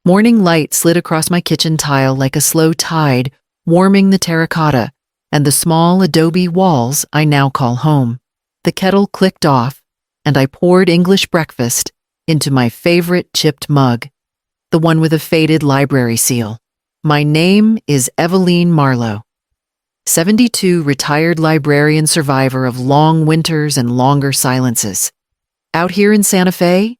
Morning light slid across my kitchen tile like a slow tide, warming the terracotta and the small adobe walls I now call home. The kettle clicked off, and I poured English breakfast into my favorite chipped mug, the one with a faded library seal. My name is Eveline Marlowe, 72, retired librarian survivor of long winters and longer silences. Out here in Santa Fe,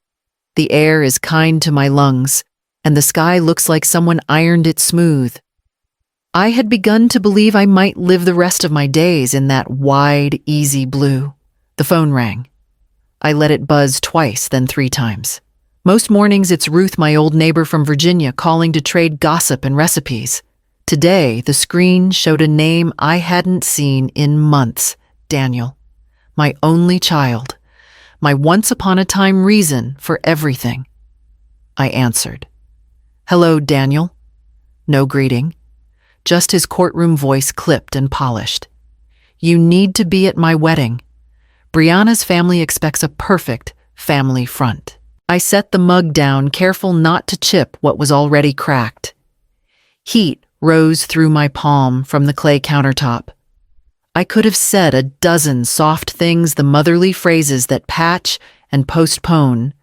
the air is kind to my lungs, and the sky looks like someone ironed it smooth. I had begun to believe I might live the rest of my days in that wide, easy blue. The phone rang. I let it buzz twice, then 3 times. Most mornings it's Ruth, my old neighbor from Virginia, calling to trade gossip and recipes. Today, the screen showed a name I hadn't seen in months. Daniel. My only child. My once-upon-a-time reason for everything. I answered. "Hello, Daniel." No greeting. Just his courtroom voice clipped and polished. "You need to be at my wedding. Brianna's family expects a perfect family front." I set the mug down, careful not to chip what was already cracked. Heat rose through my palm from the clay countertop. I could have said a dozen soft things, the motherly phrases that patch and postpone,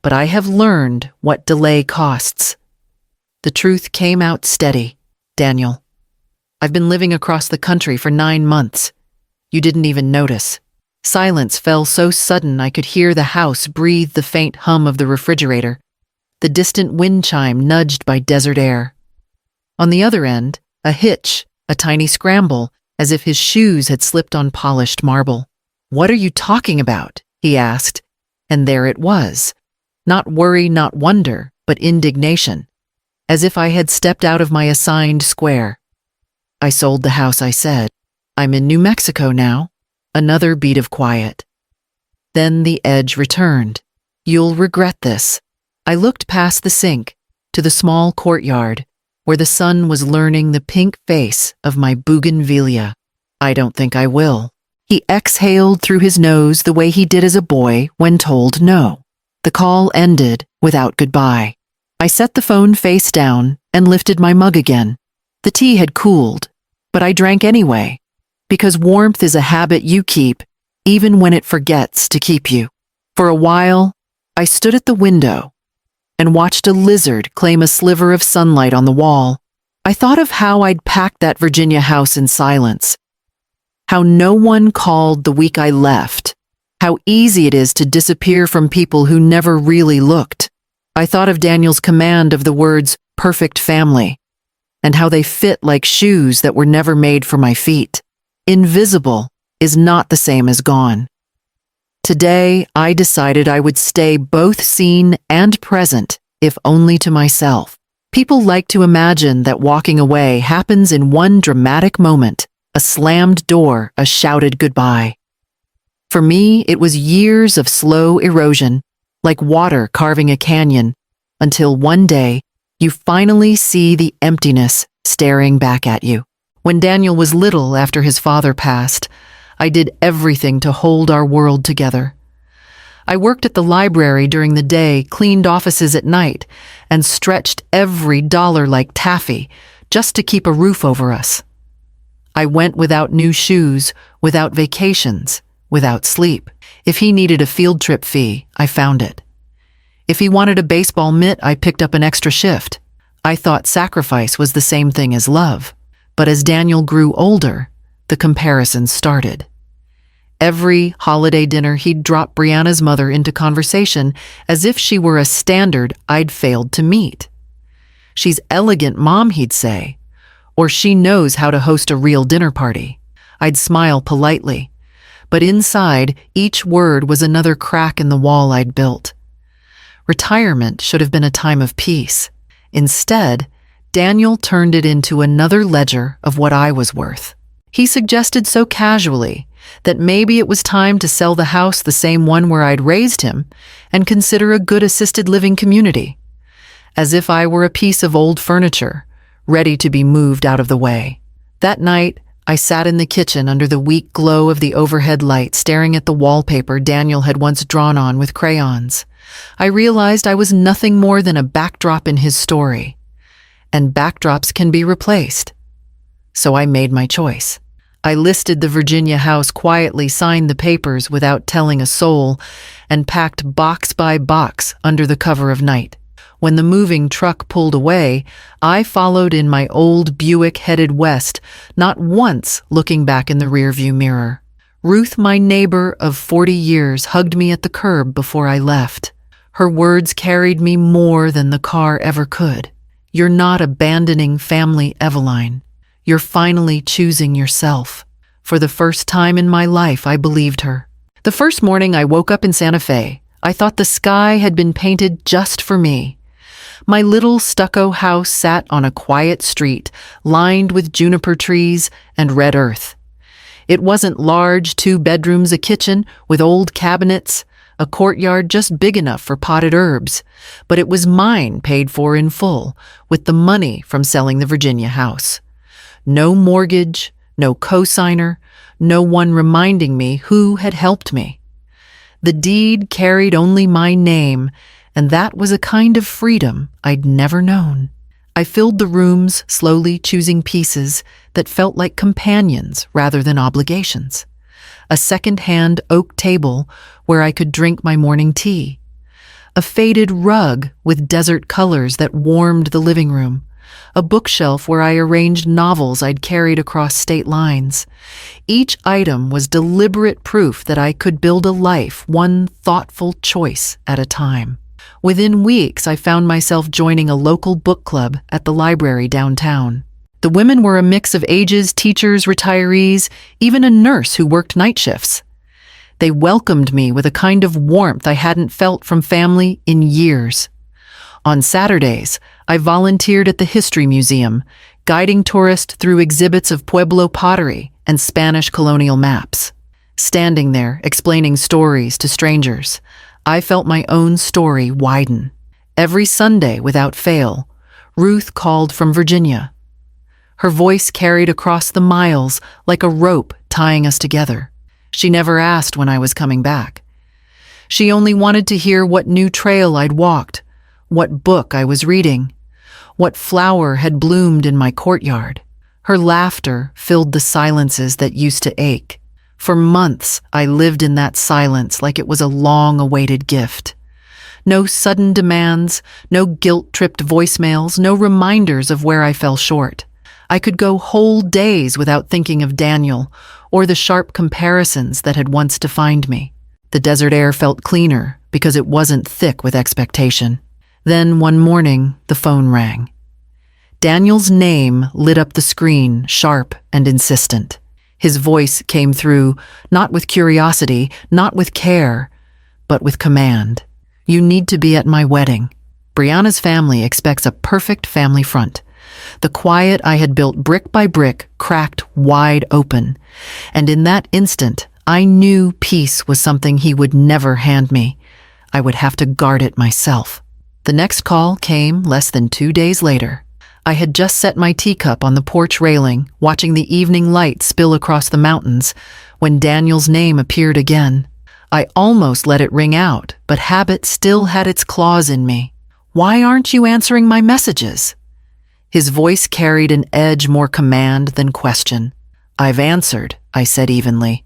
but I have learned what delay costs. The truth came out steady. "Daniel, I've been living across the country for 9 months. You didn't even notice." Silence fell so sudden I could hear the house breathe the faint hum of the refrigerator, the distant wind chime nudged by desert air. On the other end, a hitch, a tiny scramble, as if his shoes had slipped on polished marble. "What are you talking about?" he asked, and there it was. Not worry, not wonder, but indignation, as if I had stepped out of my assigned square. "I sold the house," I said. "I'm in New Mexico now." Another beat of quiet. Then the edge returned. "You'll regret this." I looked past the sink to the small courtyard where the sun was learning the pink face of my bougainvillea. "I don't think I will." He exhaled through his nose the way he did as a boy when told no. The call ended without goodbye. I set the phone face down and lifted my mug again. The tea had cooled, but I drank anyway, because warmth is a habit you keep even when it forgets to keep you. For a while, I stood at the window and watched a lizard claim a sliver of sunlight on the wall. I thought of how I'd packed that Virginia house in silence, how no one called the week I left, how easy it is to disappear from people who never really looked. I thought of Daniel's command of the words "perfect family," and how they fit like shoes that were never made for my feet. Invisible is not the same as gone. Today, I decided I would stay both seen and present, if only to myself. People like to imagine that walking away happens in one dramatic moment, a slammed door, a shouted goodbye. For me, it was years of slow erosion, like water carving a canyon, until one day, you finally see the emptiness staring back at you. When Daniel was little after his father passed, I did everything to hold our world together. I worked at the library during the day, cleaned offices at night, and stretched every dollar like taffy just to keep a roof over us. I went without new shoes, without vacations, without sleep. If he needed a field trip fee, I found it. If he wanted a baseball mitt, I picked up an extra shift. I thought sacrifice was the same thing as love. But as Daniel grew older, the comparisons started. Every holiday dinner, he'd drop Brianna's mother into conversation as if she were a standard I'd failed to meet. "She's elegant, Mom," he'd say, or "she knows how to host a real dinner party." I'd smile politely, but inside, each word was another crack in the wall I'd built. Retirement should have been a time of peace. Instead, Daniel turned it into another ledger of what I was worth. He suggested so casually that maybe it was time to sell the house, the same one where I'd raised him, and consider a good assisted living community, as if I were a piece of old furniture, ready to be moved out of the way. That night, I sat in the kitchen under the weak glow of the overhead light, staring at the wallpaper Daniel had once drawn on with crayons. I realized I was nothing more than a backdrop in his story, and backdrops can be replaced. So I made my choice. I listed the Virginia house quietly, signed the papers without telling a soul, and packed box by box under the cover of night. When the moving truck pulled away, I followed in my old Buick, headed west, not once looking back in the rearview mirror. Ruth, my neighbor of 40 years, hugged me at the curb before I left. Her words carried me more than the car ever could. "You're not abandoning family, Eveline. You're finally choosing yourself." For the first time in my life, I believed her. The first morning I woke up in Santa Fe, I thought the sky had been painted just for me. My little stucco house sat on a quiet street, lined with juniper trees and red earth. It wasn't large, 2 bedrooms, a kitchen with old cabinets, a courtyard just big enough for potted herbs, but it was mine, paid for in full, with the money from selling the Virginia house. No mortgage, no cosigner, no one reminding me who had helped me. The deed carried only my name, and that was a kind of freedom I'd never known. I filled the rooms, slowly choosing pieces that felt like companions rather than obligations. A second-hand oak table where I could drink my morning tea. A faded rug with desert colors that warmed the living room. A bookshelf where I arranged novels I'd carried across state lines. Each item was deliberate proof that I could build a life, one thoughtful choice at a time. Within weeks, I found myself joining a local book club at the library downtown. The women were a mix of ages, teachers, retirees, even a nurse who worked night shifts. They welcomed me with a kind of warmth I hadn't felt from family in years. On Saturdays, I volunteered at the History Museum, guiding tourists through exhibits of Pueblo pottery and Spanish colonial maps. Standing there, explaining stories to strangers, I felt my own story widen. Every Sunday, without fail, Ruth called from Virginia. Her voice carried across the miles like a rope tying us together. She never asked when I was coming back. She only wanted to hear what new trail I'd walked, what book I was reading, what flower had bloomed in my courtyard. Her laughter filled the silences that used to ache. For months, I lived in that silence like it was a long-awaited gift. No sudden demands, no guilt-tripped voicemails, no reminders of where I fell short. I could go whole days without thinking of Daniel or the sharp comparisons that had once defined me. The desert air felt cleaner because it wasn't thick with expectation. Then one morning, the phone rang. Daniel's name lit up the screen, sharp and insistent. His voice came through, not with curiosity, not with care, but with command. "You need to be at my wedding. Brianna's family expects a perfect family front." The quiet I had built brick by brick cracked wide open, and in that instant, I knew peace was something he would never hand me. I would have to guard it myself. The next call came less than 2 days later. I had just set my teacup on the porch railing, watching the evening light spill across the mountains, when Daniel's name appeared again. I almost let it ring out, but habit still had its claws in me. "Why aren't you answering my messages?" His voice carried an edge more command than question. "I've answered," I said evenly.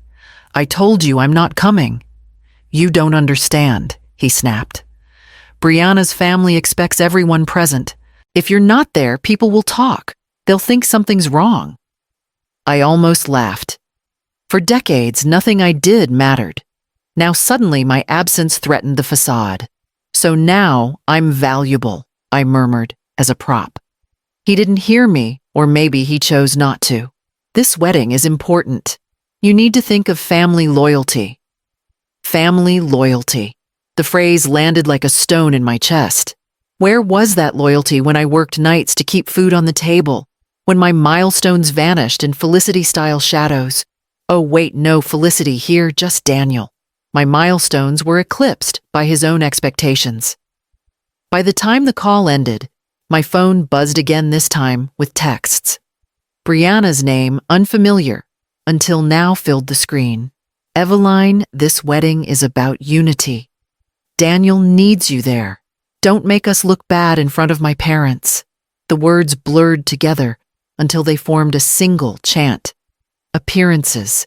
"I told you I'm not coming." "You don't understand," he snapped. "Brianna's family expects everyone present. If you're not there, people will talk. They'll think something's wrong." I almost laughed. For decades, nothing I did mattered. Now suddenly my absence threatened the facade. "So now I'm valuable," I murmured as a prop. He didn't hear me, or maybe he chose not to. "This wedding is important. You need to think of family loyalty." Family loyalty. The phrase landed like a stone in my chest. Where was that loyalty when I worked nights to keep food on the table? When my milestones vanished in Felicity-style shadows? Oh wait, no Felicity here, just Daniel. My milestones were eclipsed by his own expectations. By the time the call ended, my phone buzzed again, this time with texts. Brianna's name, unfamiliar, until now filled the screen. "Eveline, this wedding is about unity." Daniel needs you there. Don't make us look bad in front of my parents." The words blurred together until they formed a single chant. Appearances,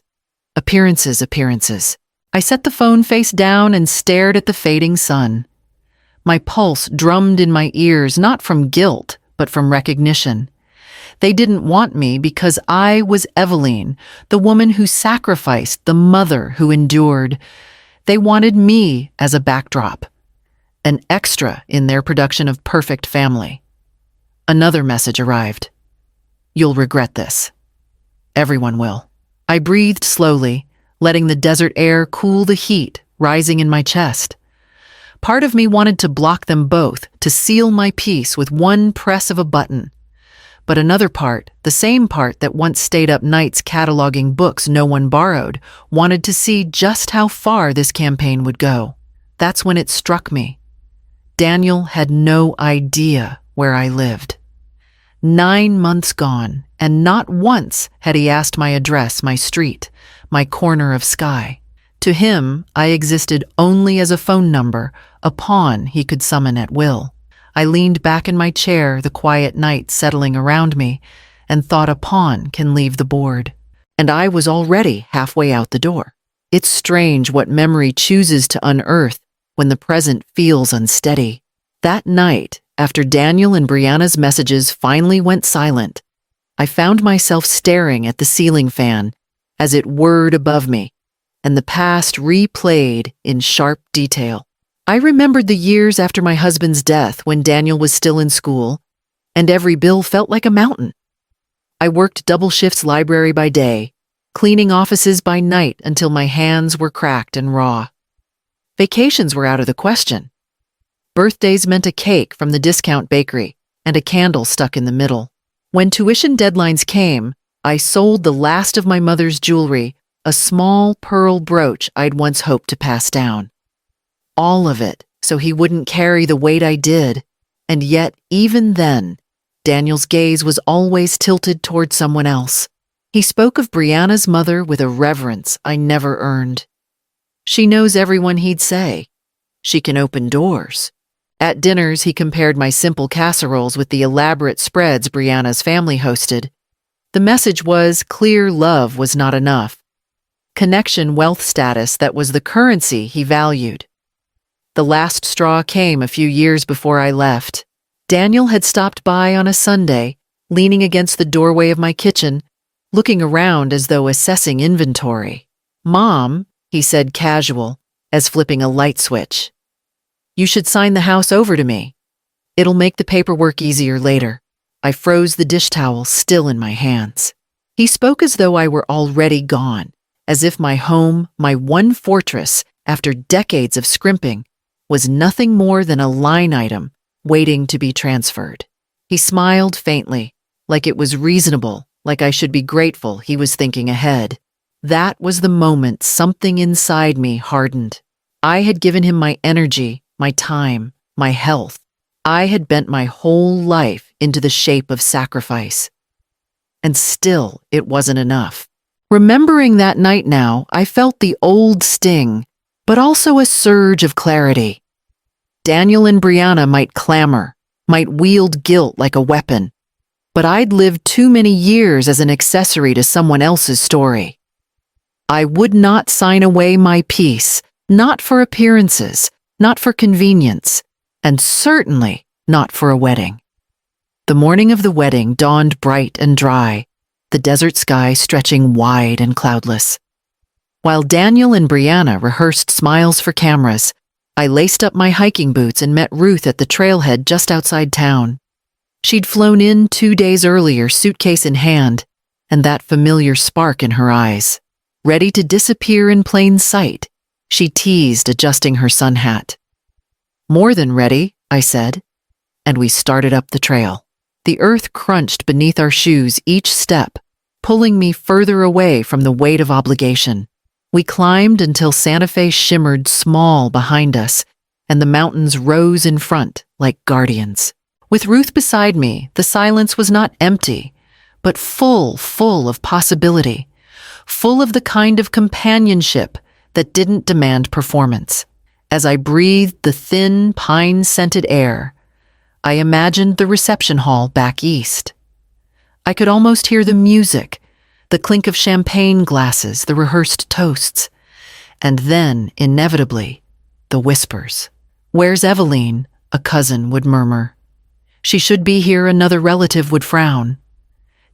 appearances, appearances. I set the phone face down and stared at the fading sun. My pulse drummed in my ears, not from guilt, but from recognition. They didn't want me because I was Eveline, the woman who sacrificed, the mother who endured. They wanted me as a backdrop, an extra in their production of Perfect Family. Another message arrived. "You'll regret this. Everyone will." I breathed slowly, letting the desert air cool the heat rising in my chest. Part of me wanted to block them both, to seal my peace with one press of a button. But another part, the same part that once stayed up nights cataloging books no one borrowed, wanted to see just how far this campaign would go. That's when it struck me. Daniel had no idea where I lived. 9 months gone, and not once had he asked my address, my street, my corner of sky. To him, I existed only as a phone number, a pawn he could summon at will. I leaned back in my chair, the quiet night settling around me, and thought a pawn can leave the board. And I was already halfway out the door. It's strange what memory chooses to unearth when the present feels unsteady. That night, after Daniel and Brianna's messages finally went silent, I found myself staring at the ceiling fan as it whirred above me, and the past replayed in sharp detail. I remembered the years after my husband's death when Daniel was still in school, and every bill felt like a mountain. I worked double shifts library by day, cleaning offices by night until my hands were cracked and raw. Vacations were out of the question. Birthdays meant a cake from the discount bakery and a candle stuck in the middle. When tuition deadlines came, I sold the last of my mother's jewelry, a small pearl brooch I'd once hoped to pass down. All of it, so he wouldn't carry the weight I did. And yet, even then, Daniel's gaze was always tilted toward someone else. He spoke of Brianna's mother with a reverence I never earned. She knows everyone, he'd say. She can open doors. At dinners, he compared my simple casseroles with the elaborate spreads Brianna's family hosted. The message was clear love was not enough. Connection, wealth status, that was the currency he valued. The last straw came a few years before I left. Daniel had stopped by on a Sunday, leaning against the doorway of my kitchen, looking around as though assessing inventory. "Mom," he said casual, as flipping a light switch. "You should sign the house over to me. It'll make the paperwork easier later." I froze the dish towel still in my hands. He spoke as though I were already gone, as if my home, my one fortress, after decades of scrimping, was nothing more than a line item waiting to be transferred. He smiled faintly, like it was reasonable, like I should be grateful he was thinking ahead. That was the moment something inside me hardened. I had given him my energy, my time, my health. I had bent my whole life into the shape of sacrifice. And still, it wasn't enough. Remembering that night now, I felt the old sting, but also a surge of clarity. Daniel and Brianna might clamor, might wield guilt like a weapon, but I'd lived too many years as an accessory to someone else's story. I would not sign away my peace, not for appearances, not for convenience, and certainly not for a wedding. The morning of the wedding dawned bright and dry, the desert sky stretching wide and cloudless. While Daniel and Brianna rehearsed smiles for cameras, I laced up my hiking boots and met Ruth at the trailhead just outside town. She'd flown in 2 days earlier, suitcase in hand, and that familiar spark in her eyes. Ready to disappear in plain sight, she teased, adjusting her sun hat. "More than ready," I said, and we started up the trail. The earth crunched beneath our shoes each step, pulling me further away from the weight of obligation. We climbed until Santa Fe shimmered small behind us, and the mountains rose in front like guardians. With Ruth beside me, the silence was not empty, but full of possibility, full of the kind of companionship that didn't demand performance. As I breathed the thin, pine-scented air, I imagined the reception hall back east. I could almost hear the music, the clink of champagne glasses, the rehearsed toasts, and then, inevitably, the whispers. "Where's Eveline?" a cousin would murmur. "She should be here," another relative would frown.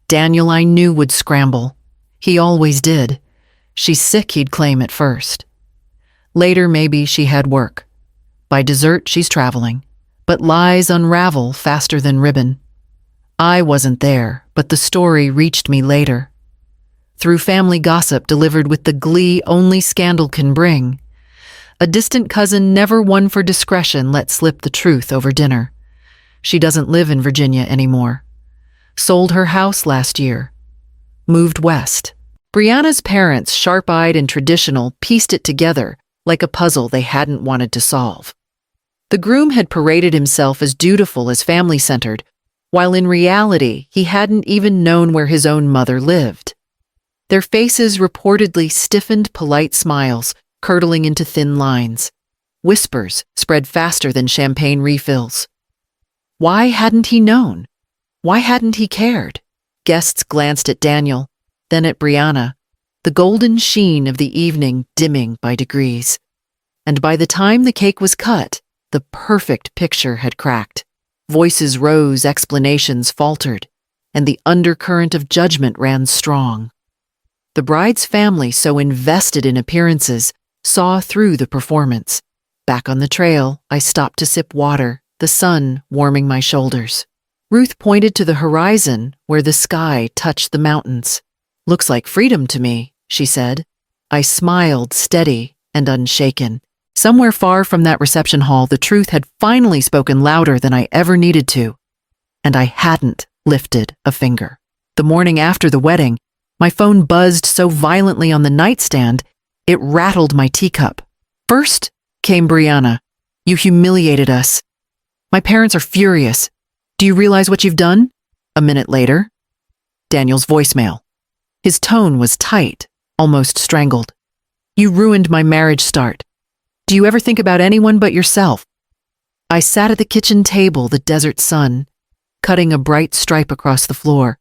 Daniel, I knew, would scramble. He always did. "She's sick," he'd claim at first. Later, maybe she had work. By dessert, she's traveling. But lies unravel faster than ribbon. I wasn't there, but the story reached me later. Through family gossip delivered with the glee only scandal can bring. A distant cousin, never one for discretion, let slip the truth over dinner. She doesn't live in Virginia anymore. Sold her house last year. Moved west. Brianna's parents, sharp-eyed and traditional, pieced it together like a puzzle they hadn't wanted to solve. The groom had paraded himself as dutiful, as family-centered, while in reality he hadn't even known where his own mother lived. Their faces reportedly stiffened polite smiles, curdling into thin lines. Whispers spread faster than champagne refills. Why hadn't he known? Why hadn't he cared? Guests glanced at Daniel, then at Brianna, the golden sheen of the evening dimming by degrees. And by the time the cake was cut, the perfect picture had cracked. Voices rose, explanations faltered, and the undercurrent of judgment ran strong. The bride's family, so invested in appearances, saw through the performance. Back on the trail, I stopped to sip water, the sun warming my shoulders. Ruth pointed to the horizon where the sky touched the mountains. "Looks like freedom to me," she said. I smiled, steady and unshaken. Somewhere far from that reception hall, the truth had finally spoken louder than I ever needed to. And I hadn't lifted a finger. The morning after the wedding, my phone buzzed so violently on the nightstand, it rattled my teacup. First came Brianna. "You humiliated us. My parents are furious. Do you realize what you've done?" A minute later, Daniel's voicemail. His tone was tight, almost strangled. "You ruined my marriage start. Do you ever think about anyone but yourself?" I sat at the kitchen table, the desert sun, cutting a bright stripe across the floor,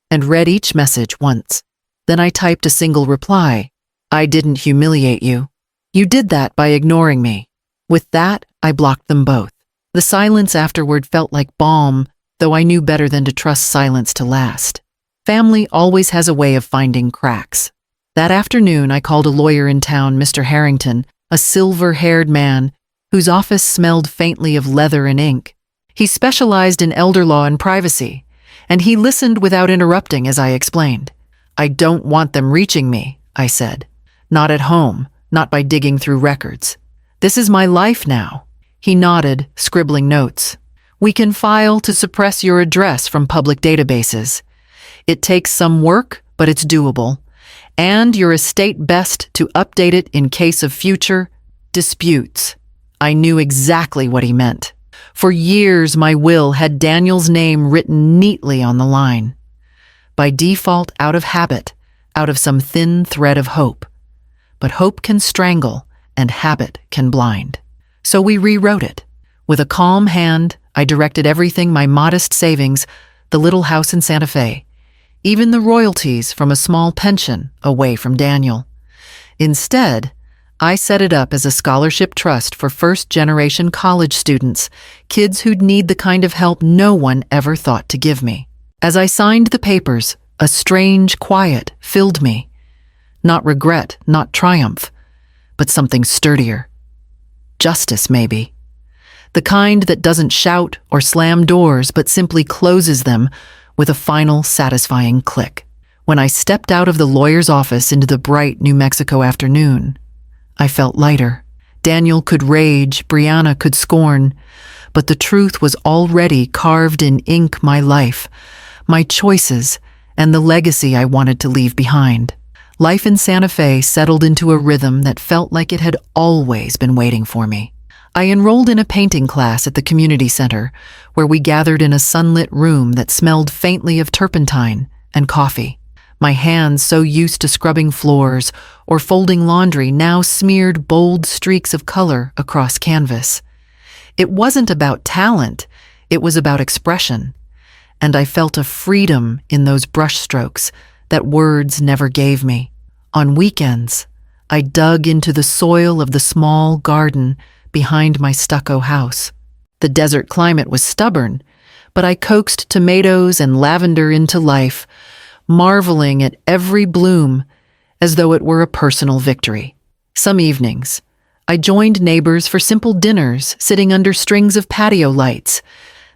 and read each message once. Then I typed a single reply. "I didn't humiliate you. You did that by ignoring me." With that, I blocked them both. The silence afterward felt like balm, though I knew better than to trust silence to last. Family always has a way of finding cracks. That afternoon, I called a lawyer in town, Mr. Harrington, a silver-haired man whose office smelled faintly of leather and ink. He specialized in elder law and privacy, and he listened without interrupting as I explained. "I don't want them reaching me," I said. "Not at home, not by digging through records. This is my life now." He nodded, scribbling notes. "We can file to suppress your address from public databases. It takes some work, but it's doable. And your estate best to update it in case of future disputes." I knew exactly what he meant. For years, my will had Daniel's name written neatly on the line. By default, out of habit, out of some thin thread of hope. But hope can strangle, and habit can blind. So we rewrote it. With a calm hand, I directed everything, my modest savings, the little house in Santa Fe, even the royalties from a small pension, away from Daniel. Instead, I set it up as a scholarship trust for first-generation college students, kids who'd need the kind of help no one ever thought to give me. As I signed the papers, a strange quiet filled me. Not regret, not triumph, but something sturdier. Justice, maybe. The kind that doesn't shout or slam doors, but simply closes them with a final, satisfying click. When I stepped out of the lawyer's office into the bright New Mexico afternoon, I felt lighter. Daniel could rage, Brianna could scorn, but the truth was already carved in ink: my life, my choices, and the legacy I wanted to leave behind. Life in Santa Fe settled into a rhythm that felt like it had always been waiting for me. I enrolled in a painting class at the community center, where we gathered in a sunlit room that smelled faintly of turpentine and coffee. My hands, so used to scrubbing floors or folding laundry, now smeared bold streaks of color across canvas. It wasn't about talent, it was about expression, and I felt a freedom in those brushstrokes that words never gave me. On weekends, I dug into the soil of the small garden behind my stucco house. The desert climate was stubborn, but I coaxed tomatoes and lavender into life, marveling at every bloom as though it were a personal victory. Some evenings, I joined neighbors for simple dinners, sitting under strings of patio lights,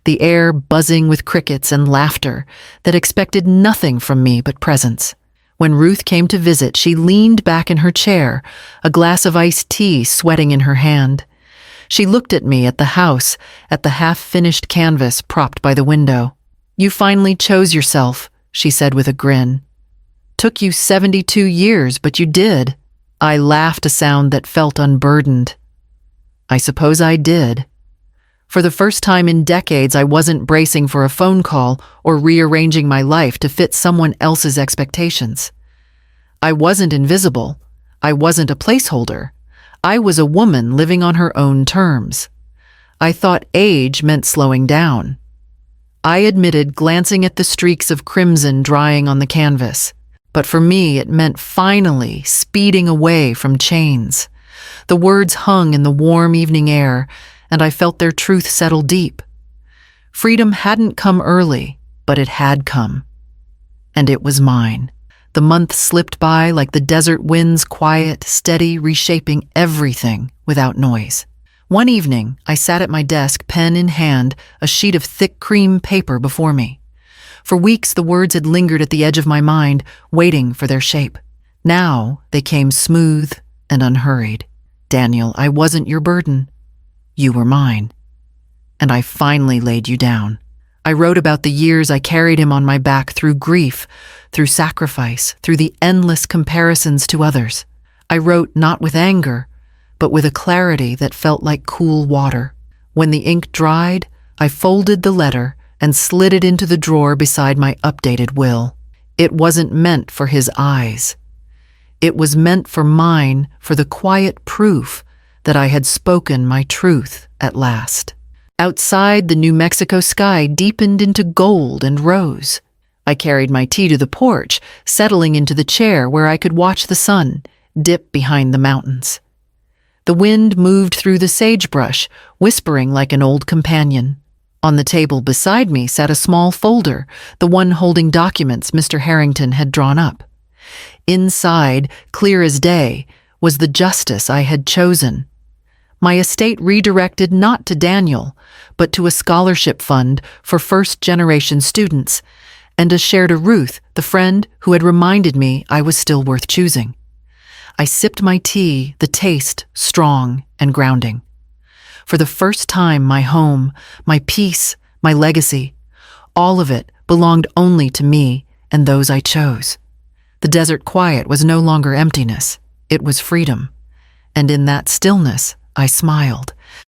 the air buzzing with crickets and laughter that expected nothing from me but presence. When Ruth came to visit, she leaned back in her chair, a glass of iced tea sweating in her hand. She looked at me, at the house, at the half-finished canvas propped by the window. "You finally chose yourself," she said with a grin. "Took you 72 years, but you did." I laughed, a sound that felt unburdened. I suppose I did. For the first time in decades, I wasn't bracing for a phone call or rearranging my life to fit someone else's expectations. I wasn't invisible. I wasn't a placeholder. I was a woman living on her own terms. I thought age meant slowing down. I admitted, glancing at the streaks of crimson drying on the canvas. But for me, it meant finally speeding away from chains. The words hung in the warm evening air, and I felt their truth settle deep. Freedom hadn't come early, but it had come. And it was mine. The months slipped by like the desert winds, quiet, steady, reshaping everything without noise. One evening, I sat at my desk, pen in hand, a sheet of thick cream paper before me. For weeks, the words had lingered at the edge of my mind, waiting for their shape. Now, they came smooth and unhurried. "Daniel, I wasn't your burden. You were mine. And I finally laid you down." I wrote about the years I carried him on my back, through grief, through sacrifice, through the endless comparisons to others. I wrote not with anger, but with a clarity that felt like cool water. When the ink dried, I folded the letter and slid it into the drawer beside my updated will. It wasn't meant for his eyes. It was meant for mine, for the quiet proof that I had spoken my truth at last. Outside, the New Mexico sky deepened into gold and rose. I carried my tea to the porch, settling into the chair where I could watch the sun dip behind the mountains. The wind moved through the sagebrush, whispering like an old companion. On the table beside me sat a small folder, the one holding documents Mr. Harrington had drawn up. Inside, clear as day, was the justice I had chosen. My estate redirected not to Daniel, but to a scholarship fund for first-generation students, and a share to Ruth, the friend who had reminded me I was still worth choosing. I sipped my tea, the taste strong and grounding. For the first time, my home, my peace, my legacy, all of it belonged only to me and those I chose. The desert quiet was no longer emptiness, it was freedom. And in that stillness, I smiled.